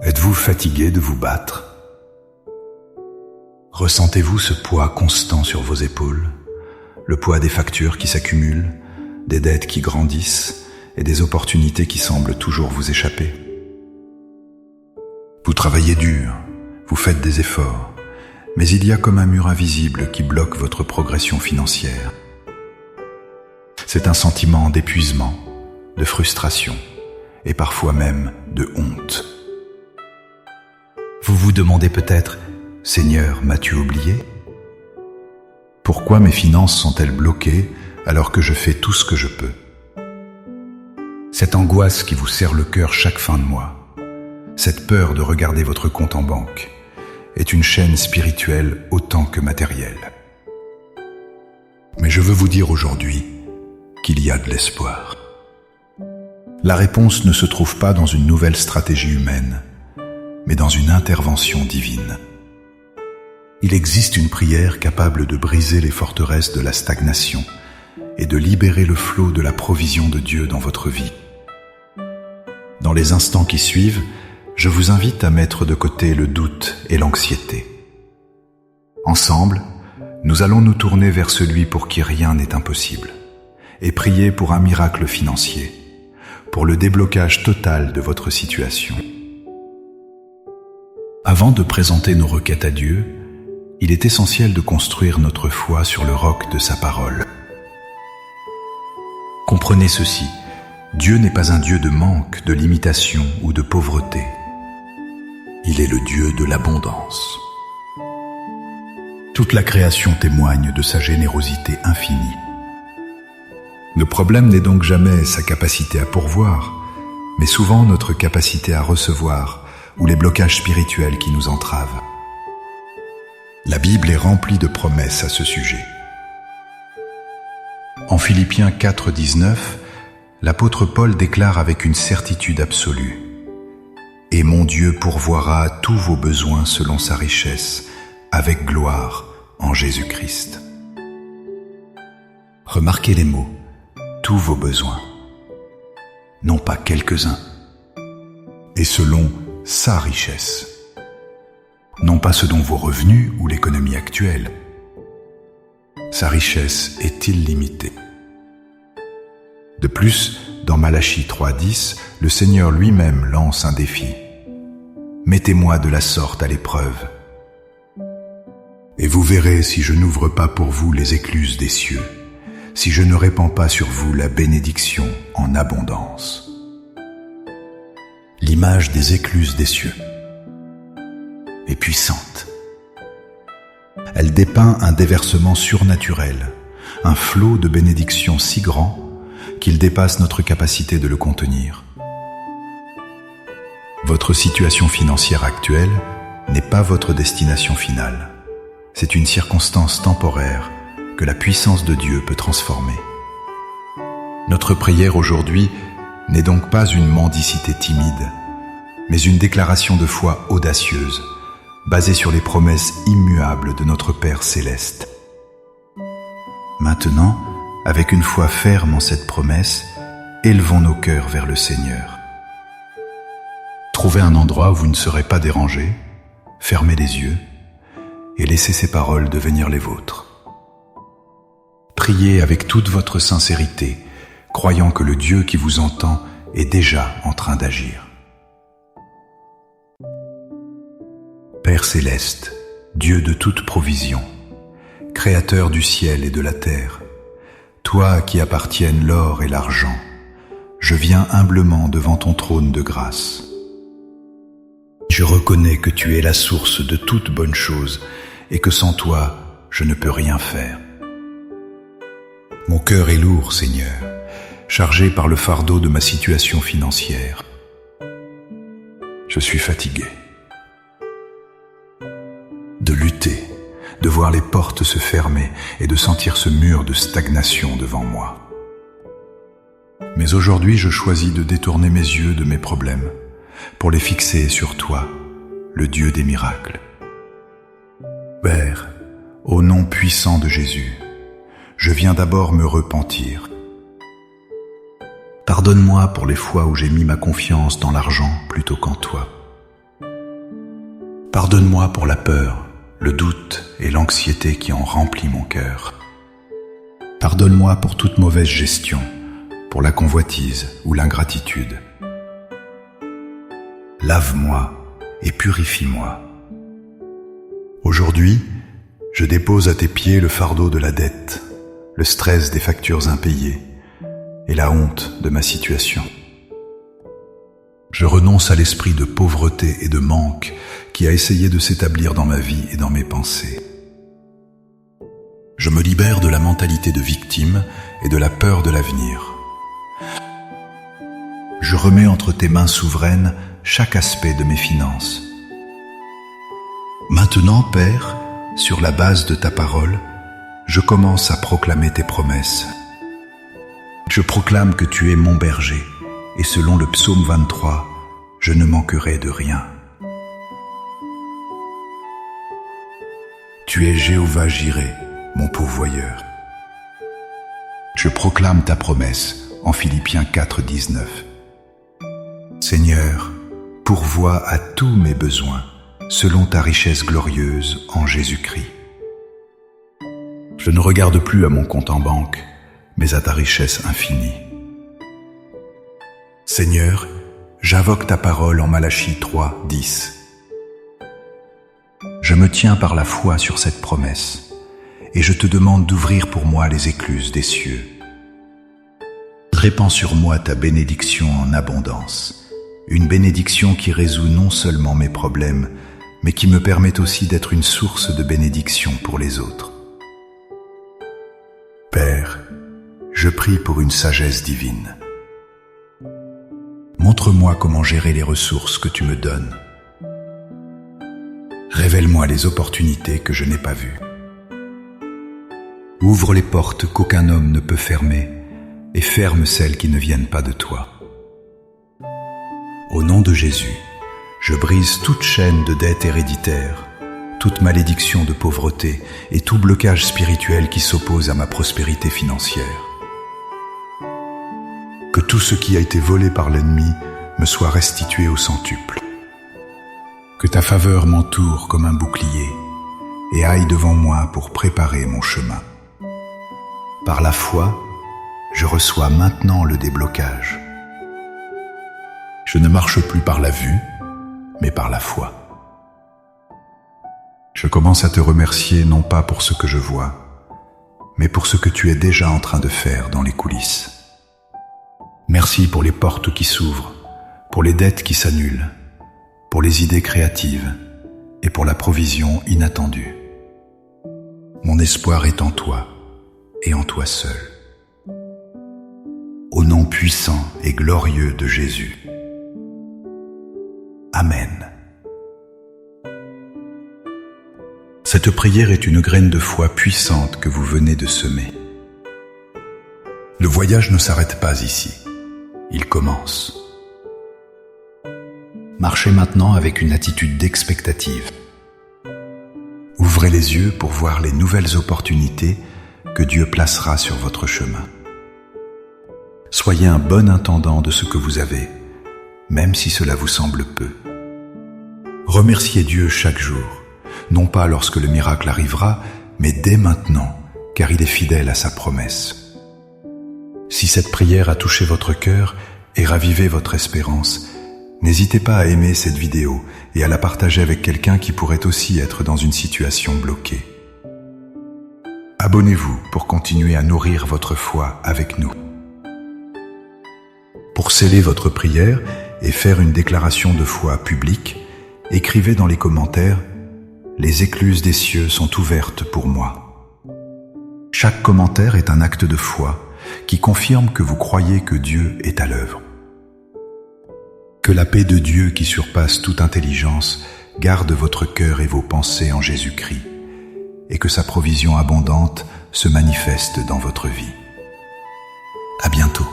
Êtes-vous fatigué de vous battre? Ressentez-vous ce poids constant sur vos épaules, le poids des factures qui s'accumulent, des dettes qui grandissent et des opportunités qui semblent toujours vous échapper? Vous travaillez dur, vous faites des efforts, mais il y a comme un mur invisible qui bloque votre progression financière. C'est un sentiment d'épuisement, de frustration et parfois même de honte. Vous vous demandez peut-être, « Seigneur, m'as-tu oublié ? Pourquoi mes finances sont-elles bloquées alors que je fais tout ce que je peux ?» Cette angoisse qui vous serre le cœur chaque fin de mois, cette peur de regarder votre compte en banque, est une chaîne spirituelle autant que matérielle. Mais je veux vous dire aujourd'hui qu'il y a de l'espoir. La réponse ne se trouve pas dans une nouvelle stratégie humaine, mais dans une intervention divine. Il existe une prière capable de briser les forteresses de la stagnation et de libérer le flot de la provision de Dieu dans votre vie. Dans les instants qui suivent, je vous invite à mettre de côté le doute et l'anxiété. Ensemble, nous allons nous tourner vers celui pour qui rien n'est impossible et prier pour un miracle financier, pour le déblocage total de votre situation. Avant de présenter nos requêtes à Dieu, il est essentiel de construire notre foi sur le roc de sa parole. Comprenez ceci, Dieu n'est pas un Dieu de manque, de limitation ou de pauvreté. Il est le Dieu de l'abondance. Toute la création témoigne de sa générosité infinie. Le problème n'est donc jamais sa capacité à pourvoir, mais souvent notre capacité à recevoir ou les blocages spirituels qui nous entravent. La Bible est remplie de promesses à ce sujet. En Philippiens 4:19, l'apôtre Paul déclare avec une certitude absolue: « Et mon Dieu pourvoira à tous vos besoins selon sa richesse, avec gloire en Jésus-Christ. » Remarquez les mots, tous vos besoins, non pas quelques-uns, et selon sa richesse, non pas selon vos revenus ou l'économie actuelle. Sa richesse est illimitée. De plus, dans Malachie 3:10, le Seigneur lui-même lance un défi. « Mettez-moi de la sorte à l'épreuve, et vous verrez si je n'ouvre pas pour vous les écluses des cieux, si je ne répands pas sur vous la bénédiction en abondance. » L'image des écluses des cieux est puissante. Elle dépeint un déversement surnaturel, un flot de bénédictions si grand qu'il dépasse notre capacité de le contenir. Votre situation financière actuelle n'est pas votre destination finale. C'est une circonstance temporaire que la puissance de Dieu peut transformer. Notre prière aujourd'hui n'est donc pas une mendicité timide, mais une déclaration de foi audacieuse, basée sur les promesses immuables de notre Père céleste. Maintenant, avec une foi ferme en cette promesse, élevons nos cœurs vers le Seigneur. Trouvez un endroit où vous ne serez pas dérangé, fermez les yeux et laissez ces paroles devenir les vôtres. Priez avec toute votre sincérité, croyant que le Dieu qui vous entend est déjà en train d'agir. Père céleste, Dieu de toute provision, Créateur du ciel et de la terre, toi à qui appartiennent l'or et l'argent, je viens humblement devant ton trône de grâce. Je reconnais que tu es la source de toute bonne chose et que sans toi, je ne peux rien faire. Mon cœur est lourd, Seigneur, chargé par le fardeau de ma situation financière. Je suis fatigué de lutter, de voir les portes se fermer et de sentir ce mur de stagnation devant moi. Mais aujourd'hui, je choisis de détourner mes yeux de mes problèmes pour les fixer sur toi, le Dieu des miracles. Père, au nom puissant de Jésus, je viens d'abord me repentir. Pardonne-moi pour les fois où j'ai mis ma confiance dans l'argent plutôt qu'en toi. Pardonne-moi pour la peur, le doute et l'anxiété qui ont rempli mon cœur. Pardonne-moi pour toute mauvaise gestion, pour la convoitise ou l'ingratitude. Lave-moi et purifie-moi. Aujourd'hui, je dépose à tes pieds le fardeau de la dette, le stress des factures impayées et la honte de ma situation. Je renonce à l'esprit de pauvreté et de manque qui a essayé de s'établir dans ma vie et dans mes pensées. Je me libère de la mentalité de victime et de la peur de l'avenir. Je remets entre tes mains souveraines chaque aspect de mes finances. Maintenant, Père, sur la base de ta parole, je commence à proclamer tes promesses. Je proclame que tu es mon berger, et selon le psaume 23, je ne manquerai de rien. Tu es Jéhovah Jireh, mon pourvoyeur. Je proclame ta promesse en Philippiens 4, 19. Seigneur, pourvois à tous mes besoins, selon ta richesse glorieuse en Jésus-Christ. Je ne regarde plus à mon compte en banque, mais à ta richesse infinie. Seigneur, j'invoque ta parole en Malachie 3, 10. Je me tiens par la foi sur cette promesse, et je te demande d'ouvrir pour moi les écluses des cieux. Répands sur moi ta bénédiction en abondance, une bénédiction qui résout non seulement mes problèmes, mais qui me permet aussi d'être une source de bénédiction pour les autres. Père, je prie pour une sagesse divine. Montre-moi comment gérer les ressources que tu me donnes. Révèle-moi les opportunités que je n'ai pas vues. Ouvre les portes qu'aucun homme ne peut fermer et ferme celles qui ne viennent pas de toi. Au nom de Jésus, je brise toute chaîne de dette héréditaire, toute malédiction de pauvreté et tout blocage spirituel qui s'oppose à ma prospérité financière. Que tout ce qui a été volé par l'ennemi me soit restitué au centuple. Que ta faveur m'entoure comme un bouclier et aille devant moi pour préparer mon chemin. Par la foi, je reçois maintenant le déblocage. Je ne marche plus par la vue, mais par la foi. Je commence à te remercier non pas pour ce que je vois, mais pour ce que tu es déjà en train de faire dans les coulisses. Merci pour les portes qui s'ouvrent, pour les dettes qui s'annulent, pour les idées créatives et pour la provision inattendue. Mon espoir est en toi et en toi seul. Au nom puissant et glorieux de Jésus. Amen. Cette prière est une graine de foi puissante que vous venez de semer. Le voyage ne s'arrête pas ici. Il commence. Marchez maintenant avec une attitude d'expectative. Ouvrez les yeux pour voir les nouvelles opportunités que Dieu placera sur votre chemin. Soyez un bon intendant de ce que vous avez, même si cela vous semble peu. Remerciez Dieu chaque jour, non pas lorsque le miracle arrivera, mais dès maintenant, car il est fidèle à sa promesse. Si cette prière a touché votre cœur et ravivé votre espérance, n'hésitez pas à aimer cette vidéo et à la partager avec quelqu'un qui pourrait aussi être dans une situation bloquée. Abonnez-vous pour continuer à nourrir votre foi avec nous. Pour sceller votre prière et faire une déclaration de foi publique, écrivez dans les commentaires « Les écluses des cieux sont ouvertes pour moi ». Chaque commentaire est un acte de foi qui confirme que vous croyez que Dieu est à l'œuvre. Que la paix de Dieu qui surpasse toute intelligence garde votre cœur et vos pensées en Jésus-Christ, et que sa provision abondante se manifeste dans votre vie. À bientôt.